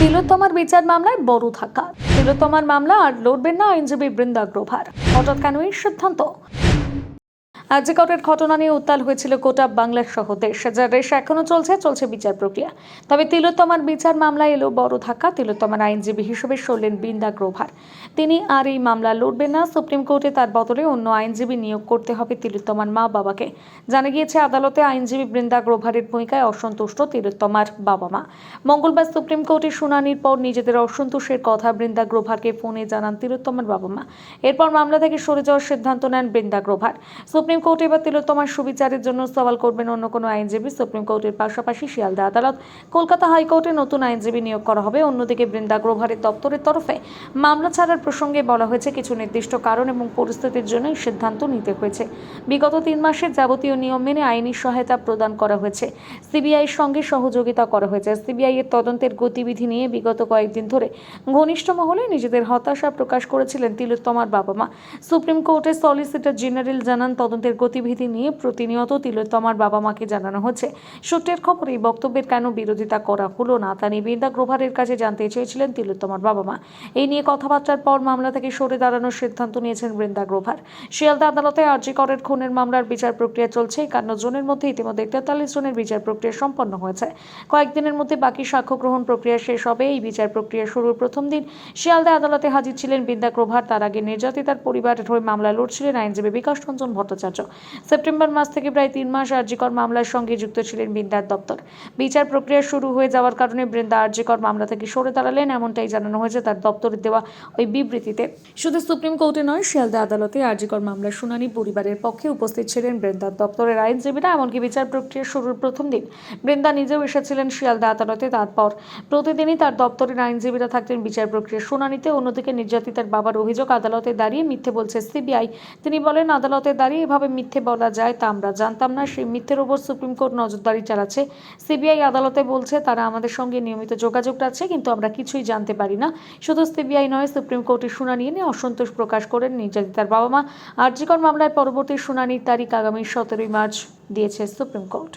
তিলোত্তমার বিচার মামলায় বড় ধাক্কা। তিলোত্তমার মামলা আর লড়বেন না আইনজীবী বৃন্দা গ্রোভার। হঠাৎ কেন এই সিদ্ধান্ত? আরজিকরের ঘটনা নিয়ে উত্তাল হয়েছিল গোটা বাংলা সহ দেশ, যার রেশ এখনো চলছে বিচার প্রক্রিয়া। তবে তিলোত্তমার বিচার মামলায় এলো বড় ধাক্কা। তিলোত্তমার আইনজীবী হিসেবে সরলেন বৃন্দা গ্রোভার। তিনি আর এই মামলা লড়বেন না। সুপ্রিম কোর্টে তার বদলে অন্য আইনজীবী নিয়োগ করতে হবে তিলোত্তমার মা বাবাকে। জানা গিয়েছে, আদালতে আইনজীবী বৃন্দা গ্রোভারের ভূমিকায় অসন্তুষ্ট তিলোত্তমার বাবা মা। মঙ্গলবার সুপ্রিম কোর্টে শুনানির পর নিজেদের অসন্তোষের কথা বৃন্দা গ্রোভারকে ফোনে জানান তিলোত্তমার বাবা মা। এরপর মামলা থেকে সরে যাওয়ার সিদ্ধান্ত নেন বৃন্দা গ্রোভার। সুপ্রিম কোর্ট এবার তিলোত্তমার সুবিচারের জন্য সওয়াল করবেন অন্য কোনো আইনজীবী। সুপ্রিম কোর্টের পাশাপাশি শিয়ালদা আদালত, কলকাতা হাইকোর্টে নতুন আইনজীবী নিয়োগ করা হবে। অন্যদিকে বৃন্দা গ্রোভারের দপ্তরের তরফে মামলা ছাড়ার প্রসঙ্গে বলা হয়েছে, কিছু নির্দিষ্ট কারণ এবং পরিস্থিতির জন্য এই সিদ্ধান্ত নিতে হয়েছে। বিগত 3 মাসের যাবতীয় নিয়ম মেনে আইনি সহায়তা প্রদান করা হয়েছে। সিবিআইয়ের সঙ্গে সহযোগিতা করা হয়েছে। সিবিআই এর তদন্তের গতিবিধি নিয়ে বিগত কয়েকদিন ধরে ঘনিষ্ঠ মহলে নিজেদের হতাশা প্রকাশ করেছিলেন তিলোত্তমার বাবা মা। সুপ্রিম কোর্টের সলিসিটর জেনারেল জানান, তদন্তের গতিবিধি নিয়ে প্রতিনিয়ত তিলোত্তমার বাবা মাকে জানানো হচ্ছে। সূত্রের খবর, এই বক্তব্যের কেন বিরোধিতা করা হলো না তা নিয়ে বৃন্দা গ্রোভারের কাছে জানতে চেয়েছিলেন তিলোত্তমার বাবা মা। এই নিয়ে কথাবার্তার পর মামলা থেকে সরে দাঁড়ানোর সিদ্ধান্ত নিয়েছেন বৃন্দা গ্রোভার। শিয়ালদা আদালতে আরজিকরের খুনের মামলার বিচার প্রক্রিয়া চলছে। 51 জনের মধ্যে ইতিমধ্যে 43 জনের বিচার প্রক্রিয়া সম্পন্ন হয়েছে। কয়েকদিনের মধ্যে বাকি সাক্ষ্য গ্রহণ প্রক্রিয়া শেষ হবে। এই বিচার প্রক্রিয়া শুরুর প্রথম দিন শিয়ালদা আদালতে হাজির ছিলেন বৃন্দা গ্রোভার। তার আগে নির্যাতিতার পরিবারের হয়ে মামলা লড়ছিলেন আইনজীবী বিকাশ রঞ্জন ভট্টাচার্য। সেপ্টেম্বর মাস থেকে প্রায় 3 মাস আরজিকর মামলার সঙ্গে যুক্ত ছিলেন বৃন্দার দপ্তর। বিচার প্রক্রিয়া শুরু হয়ে যাওয়ার কারণে বৃন্দা আরজিকর মামলা থেকে সরে দাঁড়ালেন, এমনটাই জানানো হয়েছে তার দপ্তরের দেওয়া ওই বিবৃতিতে। শুধু সুপ্রিম কোর্টে নয়, শিয়ালদা আদালতে আরজিকর মামলার শুনানি পরিবারের পক্ষে উপস্থিত ছিলেন বৃন্দার দপ্তরের আইনজীবীরা। এমনকি বিচার প্রক্রিয়া শুরুর প্রথম দিন বৃন্দা নিজেও এসেছিলেন শিয়ালদা আদালতে। তারপর প্রতিদিনই তার দপ্তরের আইনজীবীরা থাকতেন বিচার প্রক্রিয়া শুনানিতে। অন্যদিকে নির্যাতিতার বাবার অভিযোগ, আদালতে দাঁড়িয়ে মিথ্যে বলছে সিবিআই। তিনি বলেন, আদালতে দাঁড়িয়ে এভাবে মিথ্যে বলা যায় তা আমরা জানতাম না। সেই মিথ্যের ওপর সুপ্রিম কোর্ট নজরদারি চালাচ্ছে। সিবিআই আদালতে বলছে তারা আমাদের সঙ্গে নিয়মিত যোগাযোগ রাখছে, কিন্তু আমরা কিছুই জানতে পারি না। শুধু সিবিআই নয়, সুপ্রিম কোর্টের শুনানি নিয়ে অসন্তোষ প্রকাশ করেন নির্যাতিতার বাবা মা। আরজিকর মামলায় পরবর্তী শুনানির তারিখ আগামী 17 মার্চ দিয়েছে সুপ্রিম কোর্ট।